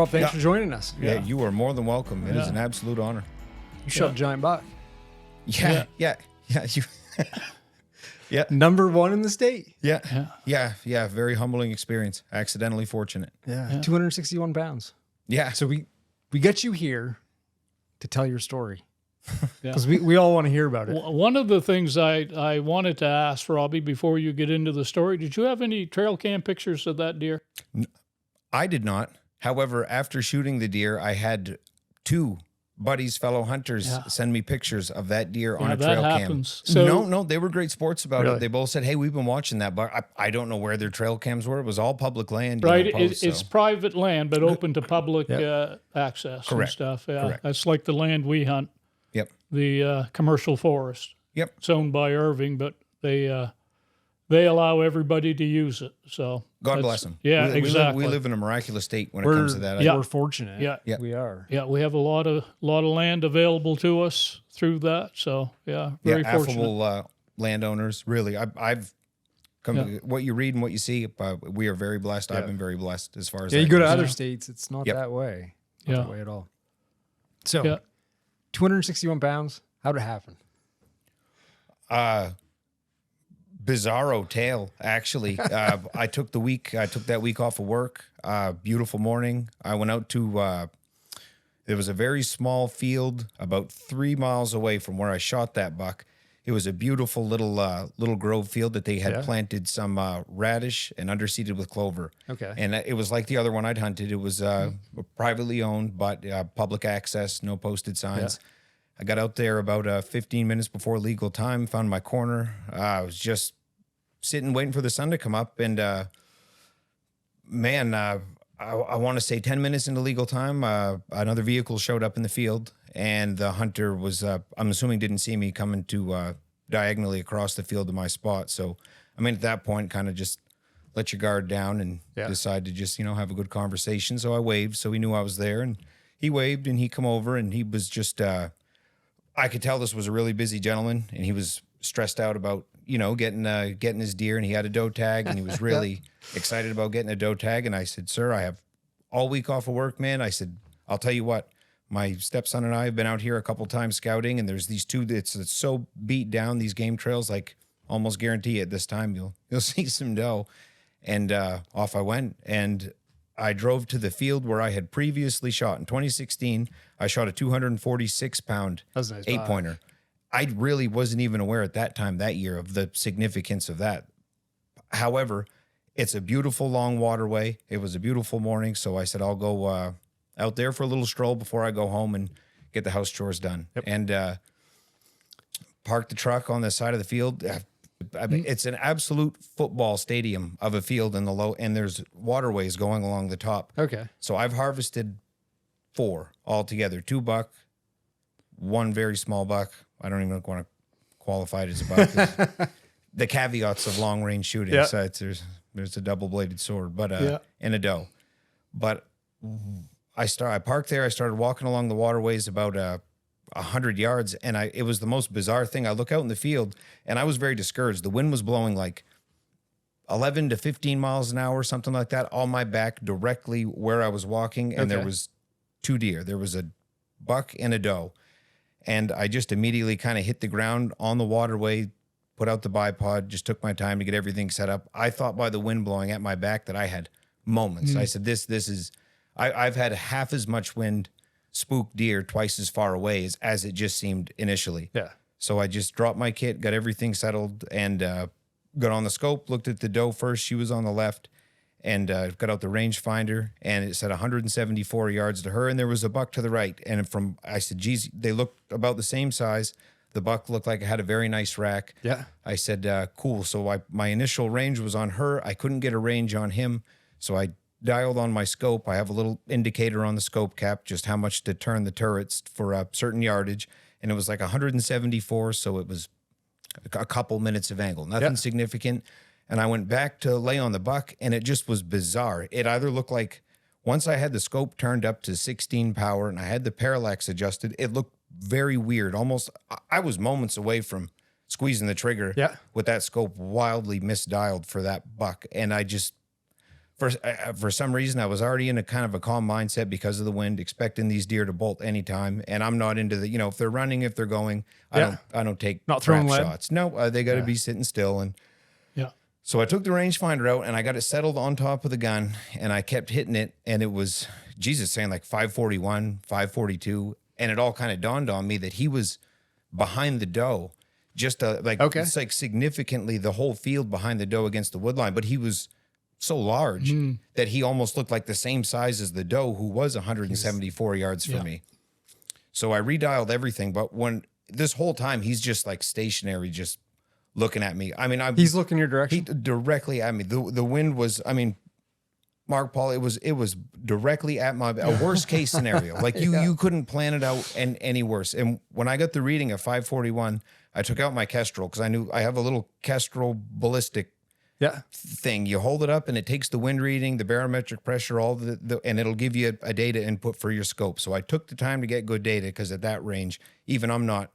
Rob, thanks for joining us. Yeah, you are more than welcome. It is an absolute honor. You shot a giant buck. Yeah. You, yeah. Number 1 in the state. Yeah. Very humbling experience. Accidentally fortunate. Yeah. 261 pounds. Yeah. So we get you here to tell your story. Because we all want to hear about it. One of the things I wanted to ask, Robbie, before you get into the story, did you have any trail cam pictures of that deer? I did not. However, after shooting the deer, I had 2 buddies, fellow hunters, send me pictures of that deer on a trail cam. So, no, they were great sports about it. They both said, hey, we've been watching that, but I don't know where their trail cams were. It was all public land. Right. It's private land, but open to public access and stuff. Yeah. Correct. That's like the land we hunt. Yep. The commercial forest. Yep. It's owned by Irving, but they allow everybody to use it. So God bless them. Yeah, exactly. We live in a miraculous state when it comes to that. We're fortunate. Yeah, we are. Yeah, we have a lot of land available to us through that. So very fortunate. Affable landowners. Really, I've come to what you read and what you see. We are very blessed. I've been very blessed as far as you go to other states. It's not that way. Not that way at all. So, 261 pounds. How'd it happen? Bizarro tale, actually. I took that week off of work. Beautiful morning. I went out to, there was a very small field about 3 miles away from where I shot that buck. It was a beautiful little grove field that they had planted some radish and underseeded with clover. Okay. And it was like the other one I'd hunted. It was privately owned, but public access, no posted signs. I got out there about 15 minutes before legal time, found my corner. I was just sitting, waiting for the sun to come up. And I want to say 10 minutes into legal time, another vehicle showed up in the field. And the hunter was, I'm assuming, didn't see me coming to diagonally across the field to my spot. So, I mean, at that point, kind of just let your guard down and decide to just, have a good conversation. So I waved, so he knew I was there. And he waved, and he come over, and he was just, I could tell this was a really busy gentleman, and he was stressed out about, getting his deer, and he had a doe tag, and he was really excited about getting a doe tag. And I said, sir, I have all week off of work, man. I said, I'll tell you what. My stepson and I have been out here a couple times scouting, and there's these 2 it's so beat down, these game trails, like almost guarantee at this time you'll see some doe. And off I went, and I drove to the field where I had previously shot. In 2016, I shot a 246-pound 8-pointer. I really wasn't even aware at that time that year of the significance of that. However, it's a beautiful long waterway. It was a beautiful morning, so I said I'll go out there for a little stroll before I go home and get the house chores done. And parked the truck on the side of the field. I mean, it's an absolute football stadium of a field in the low, and there's waterways going along the top. Okay. So I've harvested 4 altogether, 2 buck, 1 very small buck. I don't even want to qualify it as a buck. The caveats of long range shooting. So there's a double bladed sword, but and a doe. But I parked there. I started walking along the waterways about 100 yards, and it was the most bizarre thing. I look out in the field, and I was very discouraged. The wind was blowing like 11 to 15 miles an hour, something like that, on my back directly where I was walking, and there was 2 deer. There was a buck and a doe, and I just immediately kind of hit the ground on the waterway, put out the bipod, just took my time to get everything set up. I thought by the wind blowing at my back that I had moments. I said, this is... I've had half as much wind spook deer twice as far away as it just seemed initially. Yeah. So I just dropped my kit, got everything settled, and got on the scope, looked at the doe first. She was on the left, and got out the rangefinder, and it said 174 yards to her, and there was a buck to the right. And I said, geez, they looked about the same size. The buck looked like it had a very nice rack. Yeah. I said, cool. So my initial range was on her. I couldn't get a range on him, so I dialed on my scope. I have a little indicator on the scope cap, just how much to turn the turrets for a certain yardage. And it was like 174. So it was a couple minutes of angle, nothing significant. And I went back to lay on the buck, and it just was bizarre. It either looked like once I had the scope turned up to 16 power and I had the parallax adjusted, it looked very weird. Almost, I was moments away from squeezing the trigger with that scope wildly misdialed for that buck. And I just, for some reason, I was already in a kind of a calm mindset because of the wind, expecting these deer to bolt anytime. And I'm not into the, you know, if they're running, if they're going, I don't take not throwing lead shots. No, they got to be sitting still. And so I took the rangefinder out and I got it settled on top of the gun and I kept hitting it. And it was, Jesus, saying like 541, 542. And it all kind of dawned on me that he was behind the doe, just it's like significantly the whole field behind the doe against the wood line. But he was so large that he almost looked like the same size as the doe, who was 174 yards from me. So I redialed everything. But when this whole time, he's just like stationary, just looking at me. I mean, he's looking your direction. Directly at me. The wind was, I mean, Mark Paul, it was directly at my, a worst case scenario. Like you couldn't plan it out any worse. And when I got the reading of 541, I took out my Kestrel because I knew I have a little Kestrel ballistic thing. You hold it up and it takes the wind reading, the barometric pressure, all and it'll give you a data input for your scope. So I took the time to get good data because at that range, even I'm not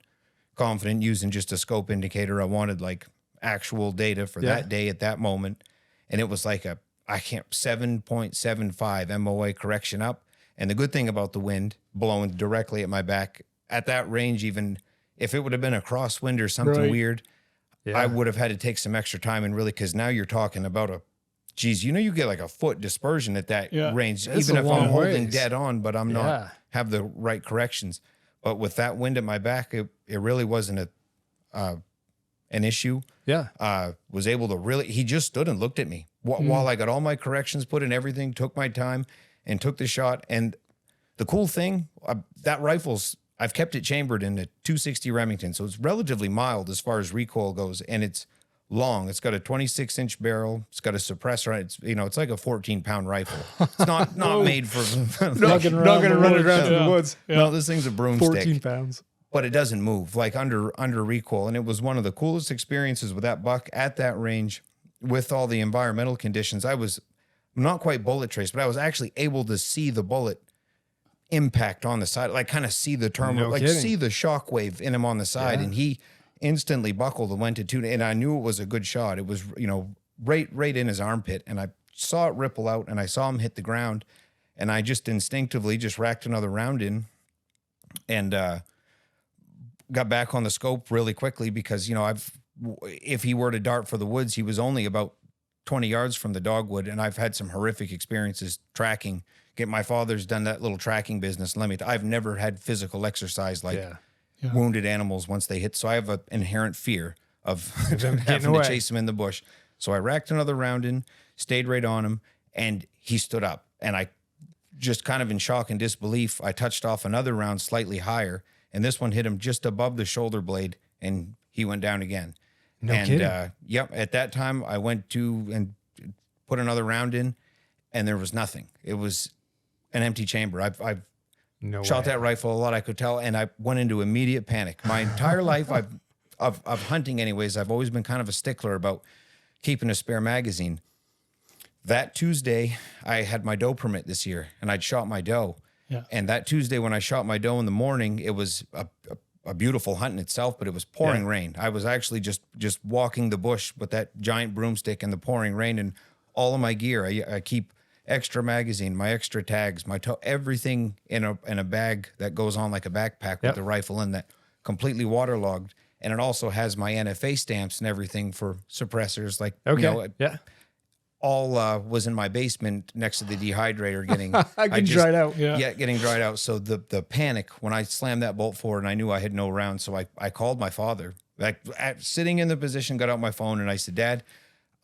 confident using just a scope indicator. I wanted like actual data for that day at that moment. And it was like 7.75 MOE correction up. And the good thing about the wind blowing directly at my back at that range, even if it would have been a crosswind or something weird, I would have had to take some extra time and really, because now you're talking about you get like a foot dispersion at that range, even if I'm holding dead on, but I'm not have the right corrections. But with that wind at my back, it really wasn't an issue. Was able to really, he just stood and looked at me while I got all my corrections put in, everything, took my time and took the shot. And the cool thing, that rifle's, I've kept it chambered in a 260 Remington. So it's relatively mild as far as recoil goes. And it's long. It's got a 26-inch barrel. It's got a suppressor on it. It's, it's like a 14-pound rifle. It's not made for not going to run it around in the woods. No, this thing's a broomstick. 14 pounds. But it doesn't move like under recoil. And it was one of the coolest experiences with that buck at that range with all the environmental conditions. I was not quite bullet trace, but I was actually able to see the bullet impact on the side, like kind of see the terminal, see the shock wave in him on the side. And he instantly buckled and went to 2. And I knew it was a good shot. It was, right in his armpit. And I saw it ripple out and I saw him hit the ground. And I just instinctively just racked another round in and, got back on the scope really quickly because, if he were to dart for the woods, he was only about 20 yards from the dogwood. And I've had some horrific experiences tracking. My father's done that little tracking business. I've never had physical exercise like wounded animals once they hit. So I have an inherent fear of having to chase him in the bush. So I racked another round in, stayed right on him, and he stood up. And I just kind of in shock and disbelief, I touched off another round slightly higher. And this one hit him just above the shoulder blade, and he went down again. No kidding. At that time, I went to and put another round in, and there was nothing. It was an empty chamber. I've shot that rifle a lot, I could tell, and I went into immediate panic. My entire life, of hunting anyways, I've always been kind of a stickler about keeping a spare magazine. That Tuesday, I had my doe permit this year, and I'd shot my doe. And that Tuesday when I shot my doe in the morning, it was a beautiful hunt in itself, but it was pouring rain. I was actually just walking the bush with that giant broomstick in the pouring rain, and all of my gear. I keep extra magazine, my extra tags, my everything in a bag that goes on like a backpack with the rifle in that, completely waterlogged. And it also has my NFA stamps and everything for suppressors. Like, all was in my basement next to the dehydrator getting dried out. Getting dried out. So the panic when I slammed that bolt forward and I knew I had no rounds. So I called my father, sitting in the position, got out my phone and I said, Dad,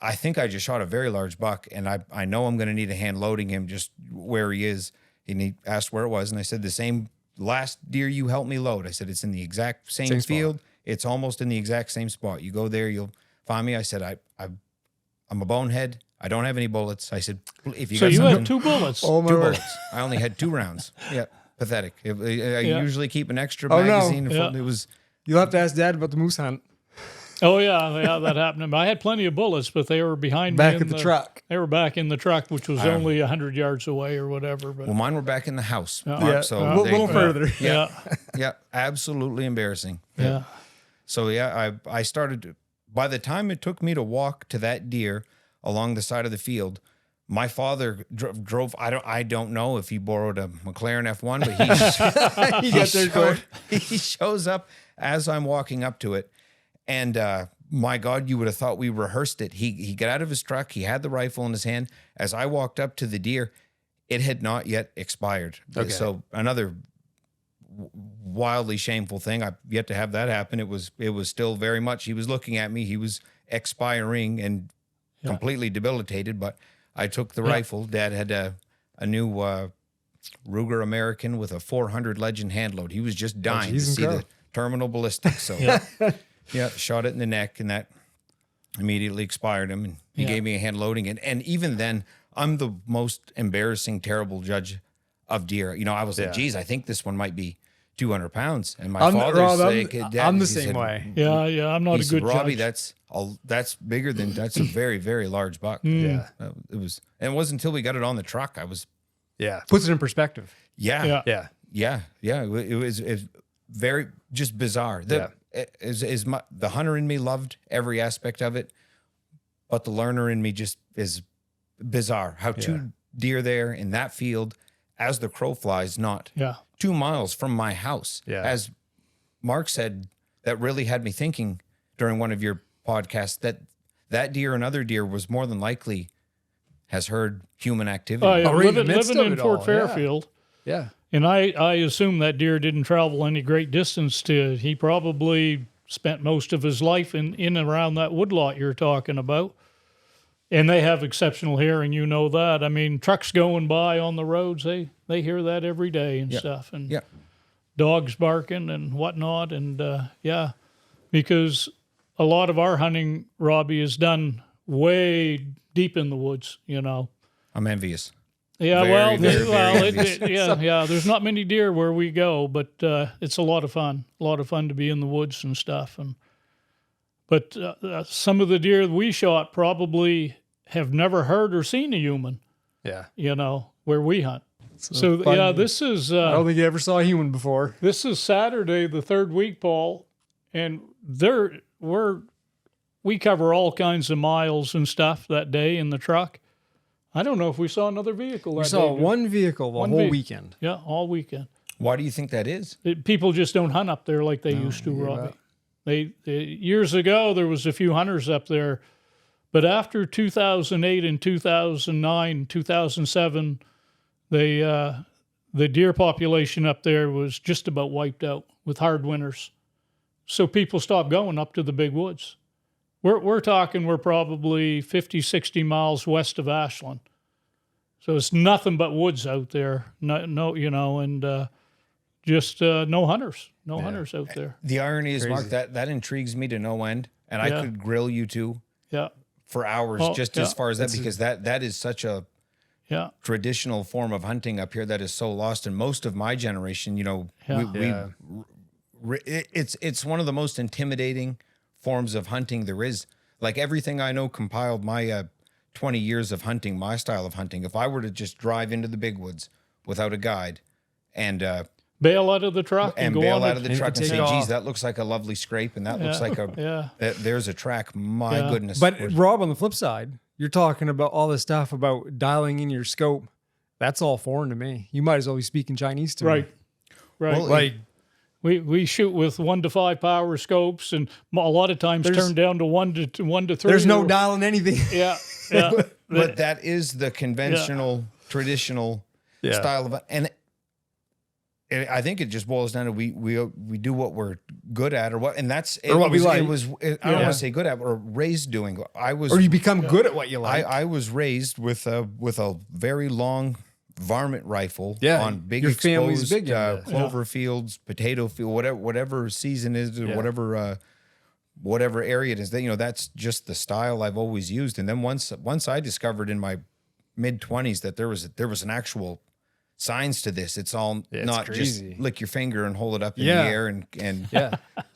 I think I just shot a very large buck and I know I'm going to need a hand loading him just where he is. And he asked where it was. And I said, the same last deer you helped me load. I said, it's in the exact same field. Spot. It's almost in the exact same spot. You go there, you'll find me. I said, I'm a bonehead. I don't have any bullets. I said, if you got something. Had 2 bullets. Two bullets. I only had 2 rounds. Yeah, pathetic. I usually keep an extra magazine. No. It was. You'll have to ask Dad about the moose hunt. Oh yeah, that happened. I had plenty of bullets, but they were behind me. Back at the truck. They were back in the truck, which was only 100 yards away or whatever. But well, mine were back in the house. So a little further. Yeah, absolutely embarrassing. Yeah. So I started. By the time it took me to walk to that deer along the side of the field, my father drove. I don't know if he borrowed a McLaren F1, but he shows up as I'm walking up to it, and my God, you would have thought we rehearsed it. He got out of his truck. He had the rifle in his hand. As I walked up to the deer, it had not yet expired. Okay. So another wildly shameful thing. I've yet to have that happen. It was still very much. He was looking at me. He was expiring and completely debilitated, but I took the rifle. Dad had a new Ruger American with a 400 Legend hand load. He was just dying to see the terminal ballistics. So shot it in the neck, and that immediately expired him. And he gave me a hand loading it. And even then, I'm the most embarrassing, terrible judge of deer. You know, I was like, geez, I think this one might be 200 pounds. And my father's like, I'm the same way. Yeah, I'm not a good Robbie, judge. that's bigger than, that's a very, very large buck. Yeah. It wasn't until we got it on the truck. Puts it in perspective. Yeah. It was very just bizarre. The hunter in me loved every aspect of it, but the learner in me just is bizarre. How two deer there in that field as the crow flies, not 2 miles from my house. Yeah. As Mark said, that really had me thinking during one of your podcasts that deer and other deer was more than likely has heard human activity. Living in Fort Fairfield. Yeah. And I assume that deer didn't travel any great distance he probably spent most of his life in and around that woodlot you're talking about. And they have exceptional hearing, you know that. I mean, trucks going by on the roads, they hear that every day and stuff. And dogs barking and whatnot. And because a lot of our hunting, Robbie, is done way deep in the woods, you know. I'm envious. Yeah, there's not many deer where we go, but it's a lot of fun. A lot of fun to be in the woods and stuff. But some of the deer we shot probably have never heard or seen a human. Yeah. You know, where we hunt. So this is... I don't think you ever saw a human before. This is Saturday, the third week, Paul, and we cover all kinds of miles and stuff that day in the truck. I don't know if we saw another vehicle that day. We saw one vehicle the whole weekend. Yeah, all weekend. Why do you think that is? People just don't hunt up there like they used to, Robbie. They years ago, there was a few hunters up there, but after 2008 and 2009, 2007, the deer population up there was just about wiped out with hard winters. So people stopped going up to the big woods. We're talking we're probably 50, 60 miles west of Ashland. So it's nothing but woods out there. No, you know, and just no hunters. No hunters out there. The irony is, Mark, that intrigues me to no end. And I could grill you two for hours as far as that, because that is such a traditional form of hunting up here that is so lost. And most of my generation, you know, it's one of the most intimidating forms of hunting there is. Like everything I know compiled my 20 years of hunting, my style of hunting. If I were to just drive into the big woods without a guide and bail out of the truck and bail out of the truck and say, geez, that looks like a lovely scrape and that looks like there's a track. My goodness. But Rob, on the flip side, you're talking about all this stuff about dialing in your scope. That's all foreign to me. You might as well be speaking Chinese to me. Right. Well, like, we shoot with 1 to 5 power scopes, and a lot of times turn down to 1 to 3. There's no dialing anything. Yeah. But that is the conventional, traditional style of, and I think it just boils down to we do what we're good at, or what, and that's or what we like. I don't want to say good at, or raised doing. Or you become good at what you like. I was raised with a very long varmint rifle on big your exposed big clover fields, potato field, whatever season is, or whatever area it is. That, you know, that's just the style I've always used. And then once I discovered in my mid-20s that there was an actual science to this. It's all not crazy. Just lick your finger and hold it up in the air and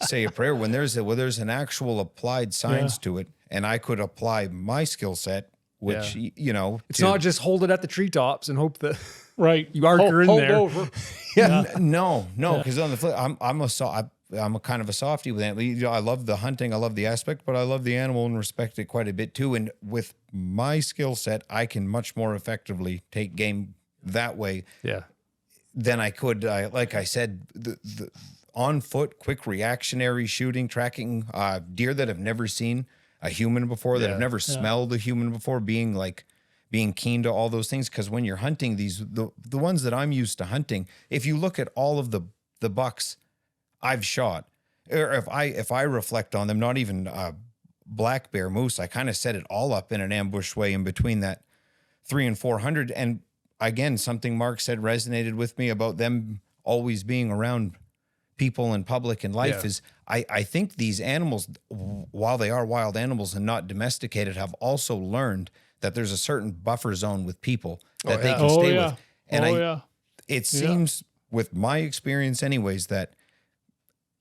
say a prayer. When there's an actual applied science to it, and I could apply my skill set, which you know, it's not just hold it at the treetops and hope that you archer in there. Over. No, because on the flip, I'm a kind of a softie with it. You know, I love the hunting, I love the aspect, but I love the animal and respect it quite a bit too. And with my skill set, I can much more effectively take game that way than I could. Like I said, the on foot, quick reactionary shooting, tracking deer that have never seen a human before, that have never smelled a human before, being keen to all those things. Because when you're hunting the ones that I'm used to hunting, if you look at all of the bucks I've shot, or if I reflect on them, not even black bear, moose, I kind of set it all up in an ambush way in between that 300 and 400. And again, something Mark said resonated with me about them always being around people in public and life is I think these animals, while they are wild animals and not domesticated, have also learned that there's a certain buffer zone with people that they can stay with. And it seems, with my experience anyways, that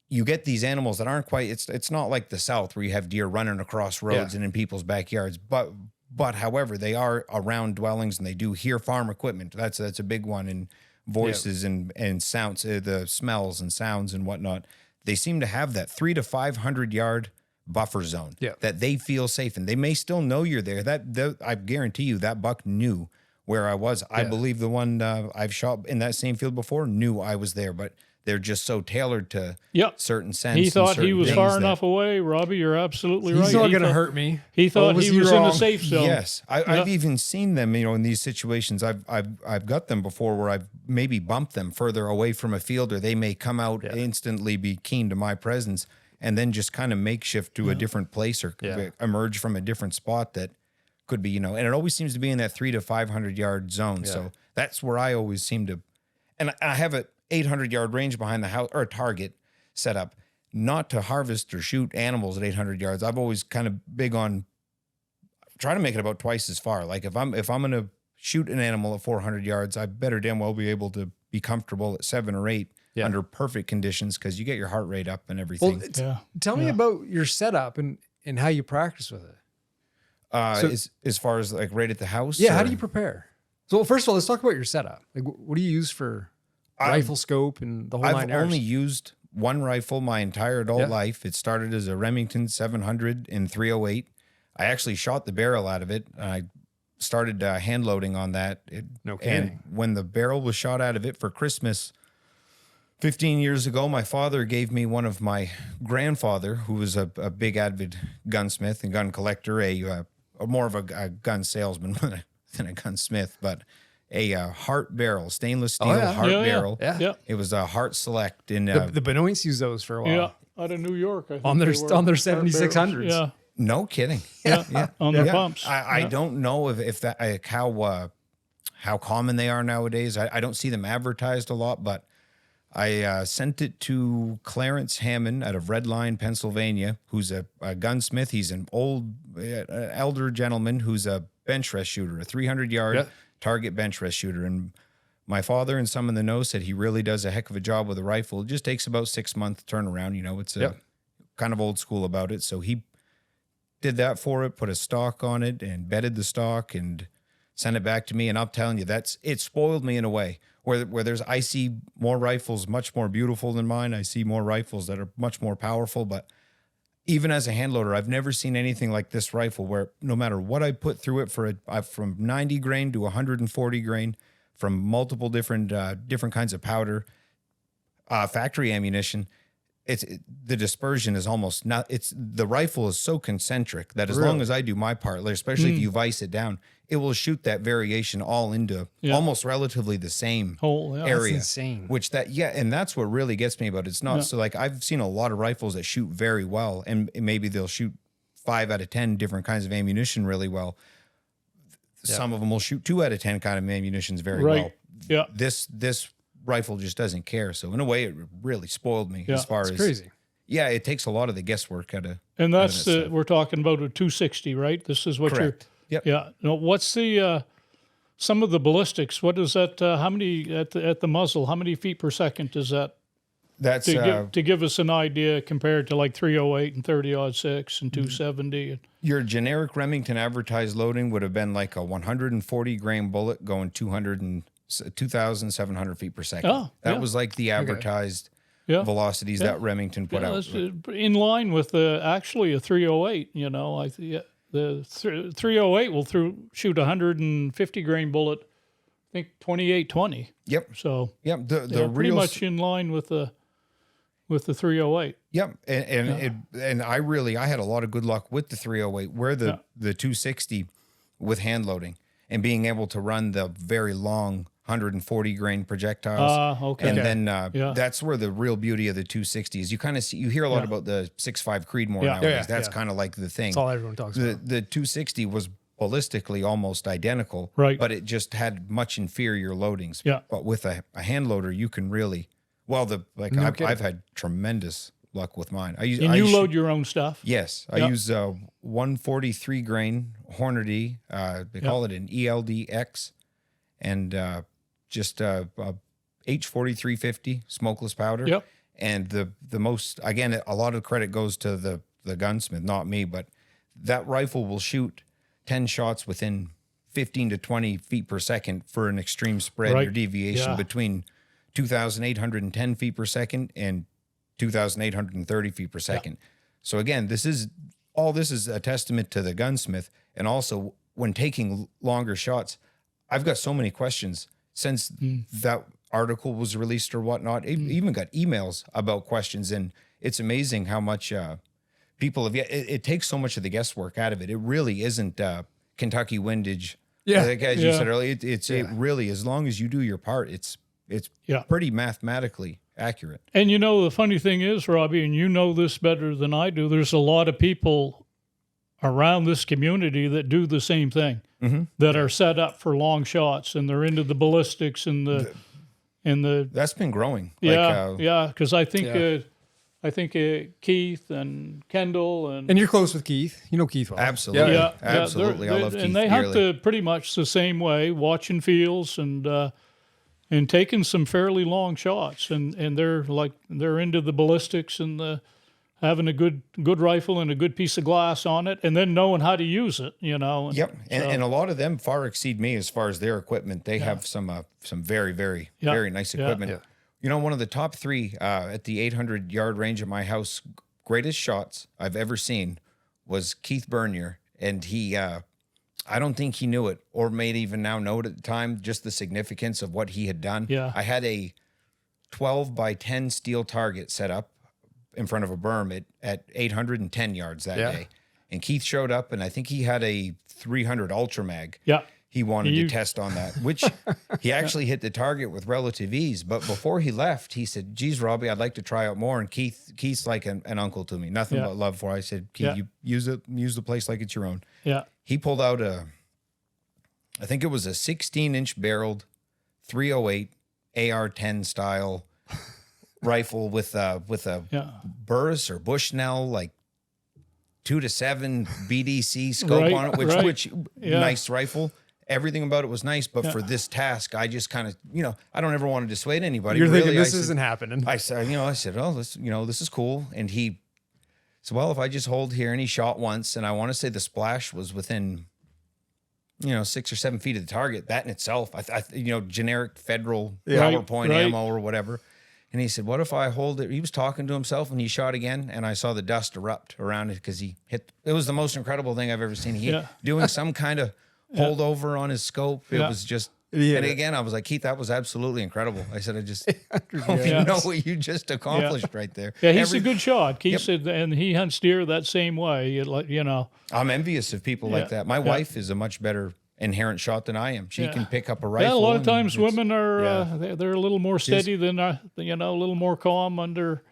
you get these animals that aren't quite, it's not like the South where you have deer running across roads and in people's backyards, but however, they are around dwellings and they do hear farm equipment. That's a big one, in voices and sounds, the smells and sounds and whatnot. They seem to have that 300 to 500 yard buffer zone that they feel safe, and they may still know you're there. That I guarantee you that buck knew where I was. I believe the one I've shot in that same field before knew I was there, but they're just so tailored to certain scents. He thought he was far enough away. Robbie, you're absolutely right. He's not going to hurt me. He thought he was in the safe zone. Yes, I've even seen them. You know, in these situations, I've got them before where I've maybe bumped them further away from a field, or they may come out instantly, be keen to my presence, and then just kind of makeshift to a different place or emerge from a different spot that could be, you know. And it always seems to be in that 300 to 500 yard zone. So that's where I always seem to, and I have a 800 yard range behind the house, or a target set up, not to harvest or shoot animals at 800 yards. I've always kind of big on trying to make it about twice as far. Like if I'm going to shoot an animal at 400 yards, I better damn well be able to be comfortable at 7 or 8 under perfect conditions, because you get your heart rate up and everything. Well, tell me about your setup and how you practice with it. As far as like right at the house? Yeah, how do you prepare? So first of all, let's talk about your setup. Like, what do you use for rifle scope and the whole I've nine yards? only used one rifle my entire adult life. It started as a Remington 700 in 308. I actually shot the barrel out of it. I started hand loading on that. No kidding. And when the barrel was shot out of it for Christmas 15 years ago, my father gave me one of my grandfather, who was a big avid gunsmith and gun collector, more of a gun salesman than a gunsmith, but a Hart barrel, stainless steel Hart barrel. Yeah. It was a Hart Select. In the Benoits used those for a while. Yeah, out of New York. I think on their 7600s. Yeah. No kidding. On their pumps. I don't know if that how common they are nowadays. I don't see them advertised a lot, but I sent it to Clarence Hammond out of Red Line, Pennsylvania, who's a gunsmith. He's an elder gentleman who's a bench rest shooter, a 300-yard target bench rest shooter. And my father and some in the know said he really does a heck of a job with a rifle. It just takes about 6 months turnaround. You know, it's kind of old school about it. So he did that for it, put a stock on it and bedded the stock and sent it back to me. And I'm telling you, it spoiled me in a way where I see more rifles much more beautiful than mine. I see more rifles that are much more powerful, but even as a hand loader, I've never seen anything like this rifle, where no matter what I put through it from 90 grain to 140 grain, from multiple different kinds of powder, factory ammunition, the dispersion is almost not. The rifle is so concentric that as long as I do my part, especially if you vice it down, it will shoot that variation all into almost relatively the same area. That's insane. And that's what really gets me about it. It's not so like I've seen a lot of rifles that shoot very well, and maybe they'll shoot 5 out of 10 different kinds of ammunition really well. Some of them will shoot 2 out of 10 kind of ammunitions very well. Yeah. This rifle just doesn't care. So in a way, it really spoiled me as far as crazy. Yeah, it takes a lot of the guesswork out of. And that's we're talking about a 260, right? This is what Correct. you're. Yeah. Now, what's the some of the ballistics? What is that? How many at the muzzle? How many feet per second is that? That's to give us an idea compared to like 308 and 30-06 and 270. Your generic Remington advertised loading would have been like a 140 grain bullet going 2,700 feet per second. Oh, that was like the advertised velocities that Remington put out. That's in line with actually a 308. You know, the 308 will shoot 150 grain bullet. I think 28-20. Yep. So the pretty real much in line with the 308. Yep. And I had a lot of good luck with the 308, where the 260 with hand loading and being able to run the very long 140 grain projectiles. Okay. And then that's where the real beauty of the 260 is. You kind of you hear a lot about the 6.5 Creedmoor nowadays. That's kind of like the thing. That's all everyone talks about. The 260 was ballistically almost identical, right? But it just had much inferior loadings. Yeah. But with a hand loader, you can really, I've had tremendous luck with mine. You load your own stuff? Yes. I use 143 grain Hornady. They call it an ELDX, and just H4350 smokeless powder. Yep. And the most, again, a lot of credit goes to the gunsmith, not me, but that rifle will shoot 10 shots within 15 to 20 feet per second for an extreme spread or deviation between 2,810 feet per second and 2,830 feet per second. So again, this is a testament to the gunsmith. And also, when taking longer shots, I've got so many questions since that article was released or whatnot. I even got emails about questions, and it's amazing how much people have. It takes so much of the guesswork out of it. It really isn't Kentucky windage. Yeah, like as you said earlier, it really, as long as you do your part, it's pretty mathematically accurate. And you know, the funny thing is, Robbie, and you know this better than I do, there's a lot of people around this community that do the same thing, that are set up for long shots, and they're into the ballistics and the that's been growing. Because I think Keith and Kendall and you're close with Keith. You know Keith well. Absolutely, absolutely. I love Keith and they dearly. hunt pretty much the same way, watching fields and taking some fairly long shots, and they're into the ballistics and having a good rifle and a good piece of glass on it, and then knowing how to use it, you know. And a lot of them far exceed me as far as their equipment. They have some very, very, very nice equipment. Yeah. You know, one of the top three at the 800-yard range of my house, greatest shots I've ever seen was Keith Bernier, and he. I don't think he knew it, or may even now know it at the time, just the significance of what he had done. Yeah. I had a 12 by 10 steel target set up in front of a berm at 810 yards that day. And Keith showed up, and I think he had a 300 Ultra Mag. Yeah. He wanted to test on that, which he actually hit the target with relative ease. But before he left, he said, "Geez, Robbie, I'd like to try out more." And Keith's like an uncle to me, nothing but love for. I said, "Keith, you use the place like it's your own." Yeah. He pulled out I think it was a 16-inch barreled 308 AR-10 style rifle with a Burris or Bushnell, like 2-7 BDC scope on it, which nice rifle. Everything about it was nice, but for this task, I just kind of, I don't ever want to dissuade anybody. You're thinking this isn't happening. I said, oh, this is cool. And he said, well, if I just hold here, and he shot once, and I want to say the splash was within, 6 or 7 feet of the target. That in itself, generic federal PowerPoint ammo or whatever. And he said, what if I hold it? He was talking to himself, and he shot again, and I saw the dust erupt around it because he hit. It was the most incredible thing I've ever seen. He doing some kind of holdover on his scope. It was just, and again, I was like, Keith, that was absolutely incredible. I said, I just hope you know what you just accomplished right there. Yeah, he's a good shot. Keith said, and he hunts deer that same way. I'm envious of people like that. My wife is a much better inherent shot than I am. She can pick up a rifle. Yeah, a lot of times women are they're a little more steady than a little more calm under.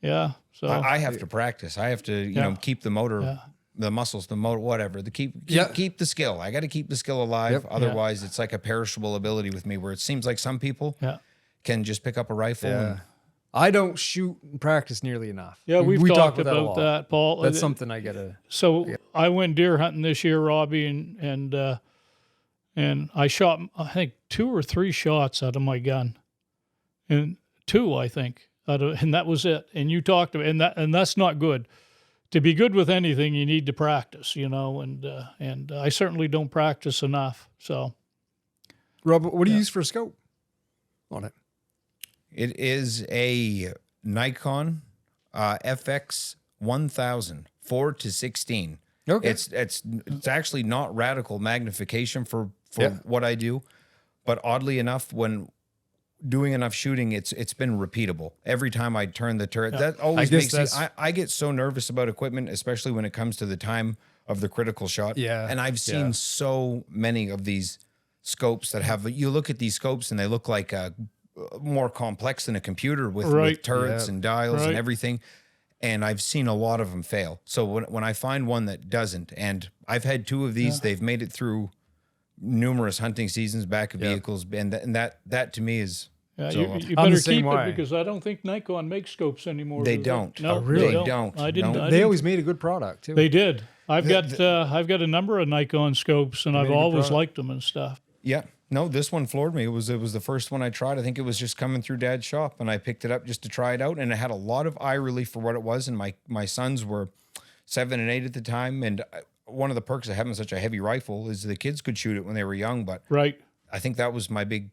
Yeah, so I have to practice. I have to keep the motor. The muscles, the motor, whatever. Keep the skill. I got to keep the skill alive. Otherwise, it's like a perishable ability with me, where it seems like some people can just pick up a rifle. And, I don't shoot and practice nearly enough. Yeah, we've talked about that, Paul. That's something I gotta. So I went deer hunting this year, Robbie, and I shot, I think, 2 or 3 shots out of my gun, and 2, I think, and that was it. And you talked about, and that's not good. To be good with anything, you need to practice, and I certainly don't practice enough. So, Rob, what do you use for a scope on it? It is a Nikon FX 1000 4:16. Okay. It's actually not radical magnification for what I do, but oddly enough, when doing enough shooting, it's been repeatable. Every time I turn the turret, that always makes me, I get so nervous about equipment, especially when it comes to the time of the critical shot. Yeah. And I've seen so many of these scopes that have, you look at these scopes and they look like more complex than a computer with turrets and dials and everything. And I've seen a lot of them fail. So when I find one that doesn't, and I've had 2 of these, they've made it through numerous hunting seasons, back of vehicles, and that to me is. Yeah, so, you better keep it because I don't think Nikon makes scopes anymore. They don't. No, really? They don't. I didn't. They always made a good product too. They did. I've got a number of Nikon scopes, and I've always liked them and stuff. Yeah. No, this one floored me. It was the first one I tried. I think it was just coming through Dad's shop, and I picked it up just to try it out, and it had a lot of eye relief for what it was. And my sons were 7 and 8 at the time, and one of the perks of having such a heavy rifle is the kids could shoot it when they were young. But I think that was my big.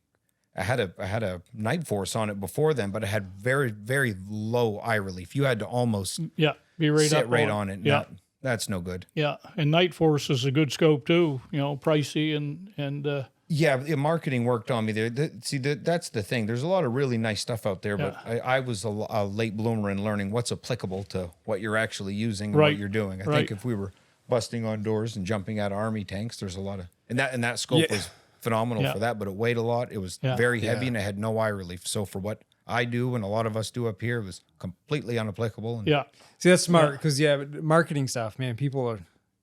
I had a night force on it before then, but it had very, very low eye relief. You had to almost be right sit up right on it. Yeah. That's no good. Yeah, and Night Force is a good scope too. You know, pricey and. Yeah, the marketing worked on me there. That's the thing. There's a lot of really nice stuff out there, but I was a late bloomer in learning what's applicable to what you're actually using and what you're doing. I think if we were busting on doors and jumping out of army tanks, there's a lot of and that scope was phenomenal for that, but it weighed a lot. It was very heavy and it had no eye relief. So for what I do and a lot of us do up here, it was completely unapplicable. And see, that's smart because marketing stuff, man.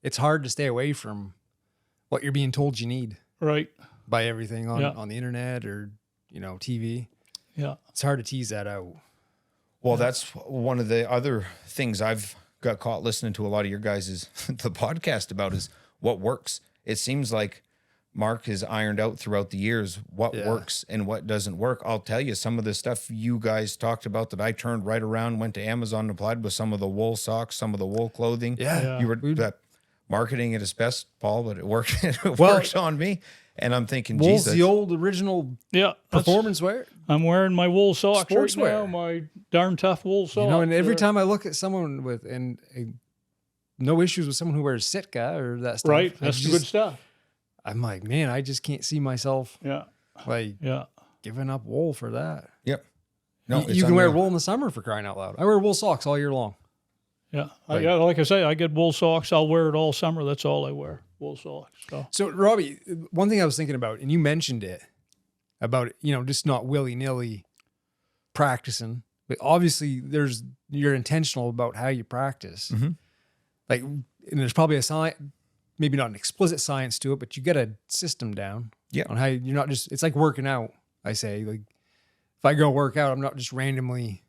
It's hard to stay away from what you're being told you need. Right. By everything on the internet or, TV. Yeah. It's hard to tease that out. Well, that's one of the other things I've got caught listening to a lot of your guys' the podcast about is what works. It seems like Mark has ironed out throughout the years what works and what doesn't work. I'll tell you, some of the stuff you guys talked about that I turned right around, went to Amazon and applied with some of the wool socks, some of the wool clothing. Yeah. You were marketing at its best, Paul, but it worked. It works on me. And I'm thinking, wool's Jesus. The old original performance wear. I'm wearing my wool socks Sportswear. right now, my darn tough wool socks. And every time I look at someone with, no issues with someone who wears Sitka or that stuff. Right, that's good stuff. I'm like, man, I just can't see myself giving up wool for that. Yep. No, you can wear wool in the summer for crying out loud. I wear wool socks all year long. Yeah. Like I say, I get wool socks. I'll wear it all summer. That's all I wear. Wool socks. So Robbie, one thing I was thinking about, and you mentioned it, about, just not willy-nilly practicing, but obviously you're intentional about how you practice. Mm-hmm. And there's probably a science, maybe not an explicit science to it, but you get a system down on how you're not just, it's like working out. I say, like, if I go work out, I'm not just randomly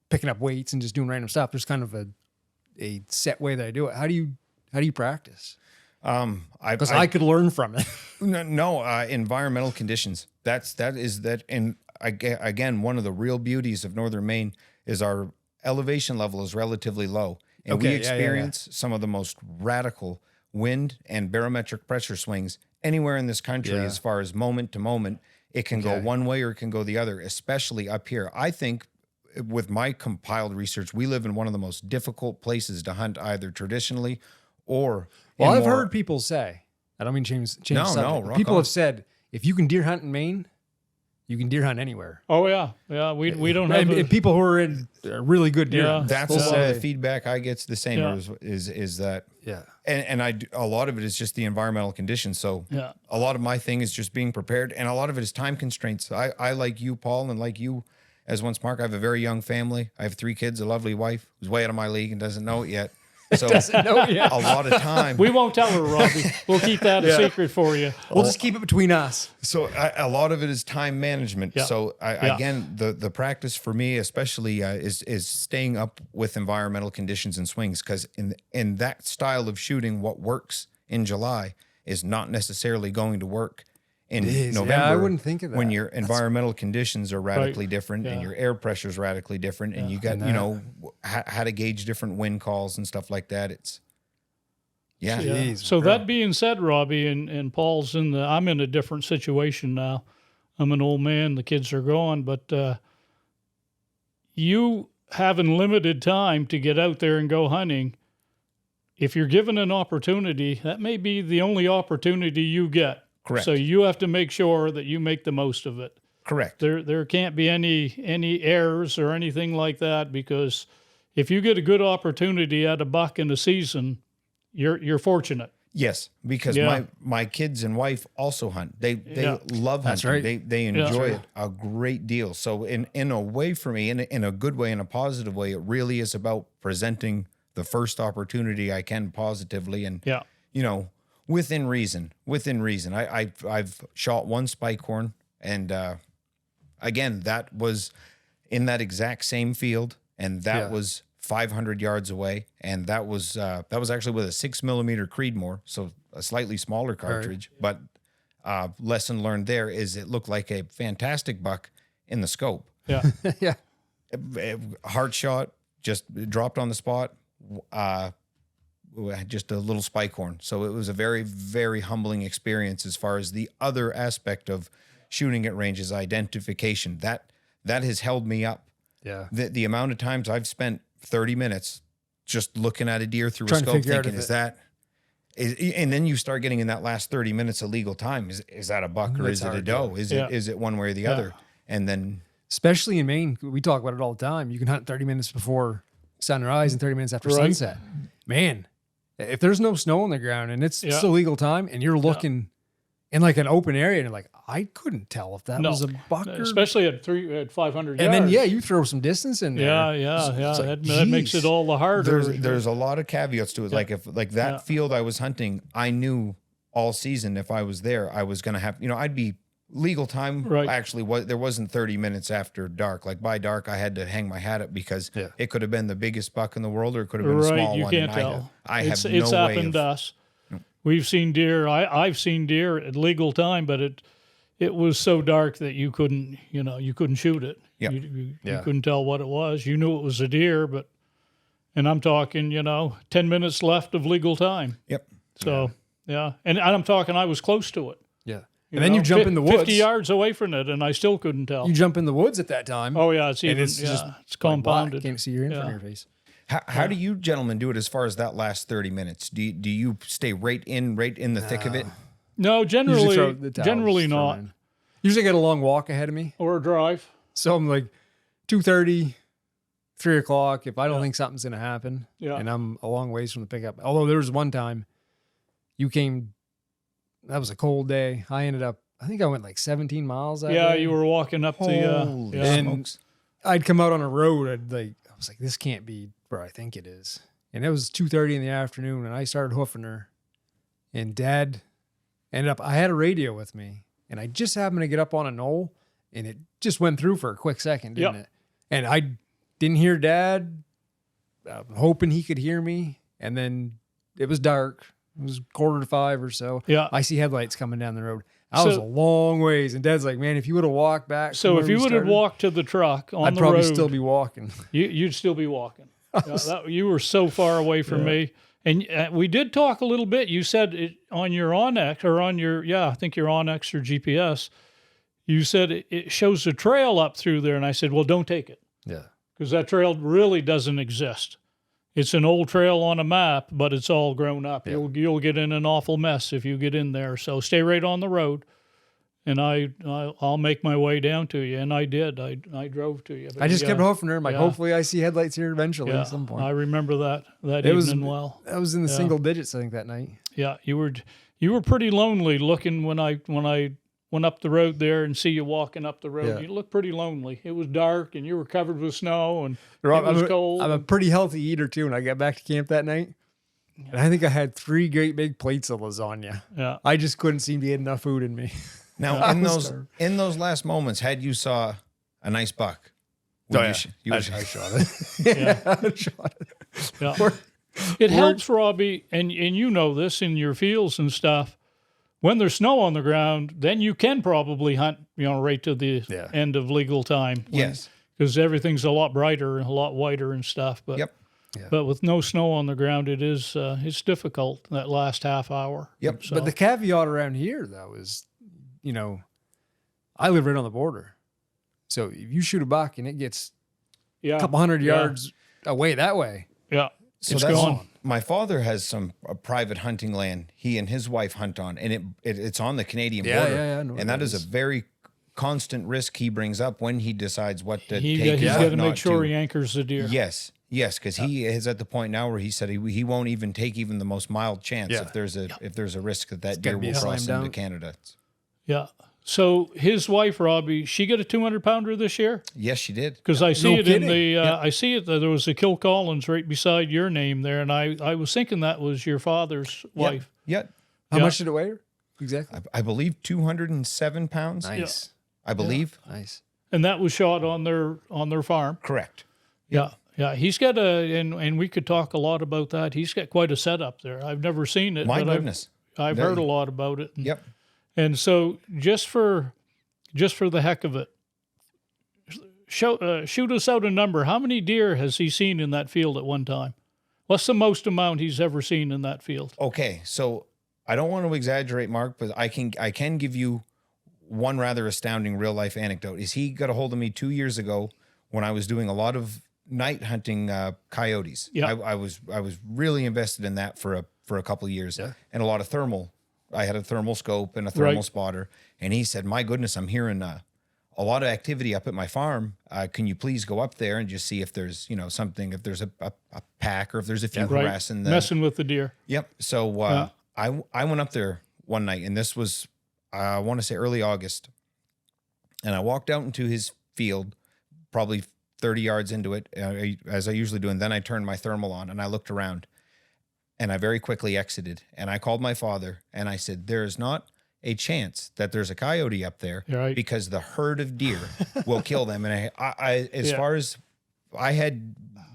picking up weights and just doing random stuff. There's kind of a set way that I do it. How do you practice? Because I could learn from it. Environmental conditions. And again, one of the real beauties of northern Maine is our elevation level is relatively low, and we experience some of the most radical wind and barometric pressure swings anywhere in this country. As far as moment to moment, it can go one way or it can go the other, especially up here. I think with my compiled research, we live in one of the most difficult places to hunt, either traditionally or. Well, I've heard people say, I don't mean change the subject. People have said, if you can deer hunt in Maine, you can deer hunt anywhere. Oh yeah, yeah. We don't have and people who are in really good deer. Yeah. That's a lot of the feedback I get's the same. Is that and a lot of it is just the environmental conditions. So a lot of my thing is just being prepared, and a lot of it is time constraints. I like you, Paul, and like you as once, Mark. I have a very young family. I have 3 kids, a lovely wife who's way out of my league and doesn't know it yet. So a lot of time. We won't tell her, Robbie. We'll keep that a secret for you. We'll just keep it between us. So a lot of it is time management. Yeah. So again, the practice for me especially is staying up with environmental conditions and swings, because in that style of shooting, what works in July is not necessarily going to work in November. Yeah, I wouldn't think of that. When your environmental conditions are radically different and your air pressure is radically different, and you got how to gauge different wind calls and stuff like that. It's Jeez, so that being said, Robbie and Paul's I'm in a different situation now. I'm an old man. The kids are gone, but you having limited time to get out there and go hunting, if you're given an opportunity, that may be the only opportunity you get. Correct. So you have to make sure that you make the most of it. Correct. There can't be any errors or anything like that, because if you get a good opportunity at a buck in a season, you're fortunate. Yes, because my kids and wife also hunt. They love hunting. That's right. They enjoy it a great deal. So in a way for me, in a good way, in a positive way, it really is about presenting the first opportunity I can positively, and you know, within reason. I've shot one spike horn, and again, that was in that exact same field, and that was 500 yards away, and that was actually with a 6mm Creedmoor, so a slightly smaller cartridge. Right. But lesson learned there is it looked like a fantastic buck in the scope. Yeah, yeah. Heart shot, just dropped on the spot. Just a little spike horn. So it was a very, very humbling experience as far as the other aspect of shooting at ranges, identification. That has held me up. Yeah. The amount of times I've spent 30 minutes just looking at a deer through a scope thinking, and then you start getting in that last 30 minutes of legal time. Is that a buck or is it a doe? Is it one way or the other? And then, especially in Maine, we talk about it all the time. You can hunt 30 minutes before sunrise and 30 minutes after sunset. Man, if there's no snow on the ground and it's still legal time and you're looking in like an open area and you're like, I couldn't tell if that was a buck, especially at 500 yards. And then you throw some distance in there. Like, that makes it all the harder. There's a lot of caveats to it. Like if that field I was hunting, I knew all season if I was there, I was gonna have, I'd be legal time. Actually, there wasn't 30 minutes after dark. Like by dark, I had to hang my hat up because it could have been the biggest buck in the world, or it could have been a small one. You can't tell. It's happened to us. We've seen deer. I've seen deer at legal time, but it was so dark that you couldn't shoot it. Yep. You couldn't tell what it was. You knew it was a deer, and I'm talking, 10 minutes left of legal time. Yep. So and I'm talking, I was close to it. Yeah. And then you jump in the woods 50 yards away from it, and I still couldn't tell. You jump in the woods at that time. Oh yeah, it's compounded. You can't see your in front of your face. How do you gentlemen do it as far as that last 30 minutes? Do you stay right in the thick of it? No, generally not. Usually I get a long walk ahead of me. Or a drive. So I'm like 2:30, 3 o'clock if I don't think something's going to happen. Yeah. And I'm a long ways from the pickup. Although there was one time you came, that was a cold day. I think I went like 17 miles that day. You were walking up Holy smokes. I'd come out on a road. I was like, this can't be where I think it is. And it was 2:30 in the afternoon, and I started hoofing her. And Dad I had a radio with me, and I just happened to get up on a knoll, and it just went through for a quick second, didn't it? And I didn't hear Dad, hoping he could hear me. And then it was dark. It was 4:45 or so. Yeah. I see headlights coming down the road. I was a long ways, and Dad's like, man, if you would have walked back. So if you would have walked to the truck on the road. I'd probably still be walking. You'd still be walking. You were so far away from me. And we did talk a little bit. You said on your Onyx, or on your, I think your Onyx or GPS, you said it shows a trail up through there. And I said, well, don't take it. Yeah. Because that trail really doesn't exist. It's an old trail on a map, but it's all grown up. Yeah. You'll get in an awful mess if you get in there. So stay right on the road, and I'll make my way down to you. And I did. I drove to you. But I just kept hoofing her. I'm like, hopefully I see headlights here eventually at some point. I remember that evening well. That was in the single digits, I think, that night. Yeah, you were pretty lonely looking when I went up the road there and see you walking up the road. Yeah. You looked pretty lonely. It was dark, and you were covered with snow, and it was cold. I'm a pretty healthy eater, too, and I got back to camp that night, and I think I had 3 great big plates of lasagna. Yeah. I just couldn't seem to get enough food in me. Now, in those last moments, had you saw a nice buck? I shot it. I shot it. Yeah. It helps, Robbie, and you know this in your fields and stuff. When there's snow on the ground, then you can probably hunt, right to the end of legal time. Yes. Because everything's a lot brighter and a lot whiter and stuff. But but with no snow on the ground, it's difficult, that last half hour. Yep. So. But the caveat around here, though, is, I live right on the border. So if you shoot a buck and it gets Yeah. a couple hundred yards away that way. Yeah. So It's that's gone. my father has some private hunting land he and his wife hunt on, and it's on the Canadian border. Yeah, I know and that is a very constant risk he brings up when he decides what to take. He's and got what to not make sure to. he anchors the deer. Yes, because he is at the point now where he said he won't even take even the most mild chance if there's a risk that deer will cross into Canada. Yeah. So his wife Robbie, she got a 200-pounder this year. Yes, she did. Because I see kidding. in the I see it that there was a Kilcollins right beside your name there, and I was thinking that was your father's wife. Yeah. How much did it weigh exactly? I believe 207 pounds. Nice. I believe. Nice. And that was shot on their farm. Correct. Yeah. Yeah, he's got and we could talk a lot about that. He's got quite a setup there. I've never seen it. My but goodness. I've heard a lot about it. Yep. And so just for the heck of it, shoot us out a number. How many deer has he seen in that field at one time? What's the most amount he's ever seen in that field? Okay, so I don't want to exaggerate, Mark, but I can give you one rather astounding real life anecdote. Is he got a hold of me 2 years ago when I was doing a lot of night hunting coyotes. Yeah, I was really invested in that for a couple of years, and a lot of thermal. I had a thermal scope and a thermal spotter, and he said, "My goodness, I'm hearing a lot of activity up at my farm. Can you please go up there and just see if there's something, if there's a pack or if there's a few harassing the messing with the deer." Yep. So I went up there one night, and this was I want to say early August, and I walked out into his field, probably 30 yards into it, as I usually do, and then I turned my thermal on and I looked around. And I very quickly exited, and I called my father, and I said, "There is not a chance that there's a coyote up there because the herd of deer will kill them." And as far as I had,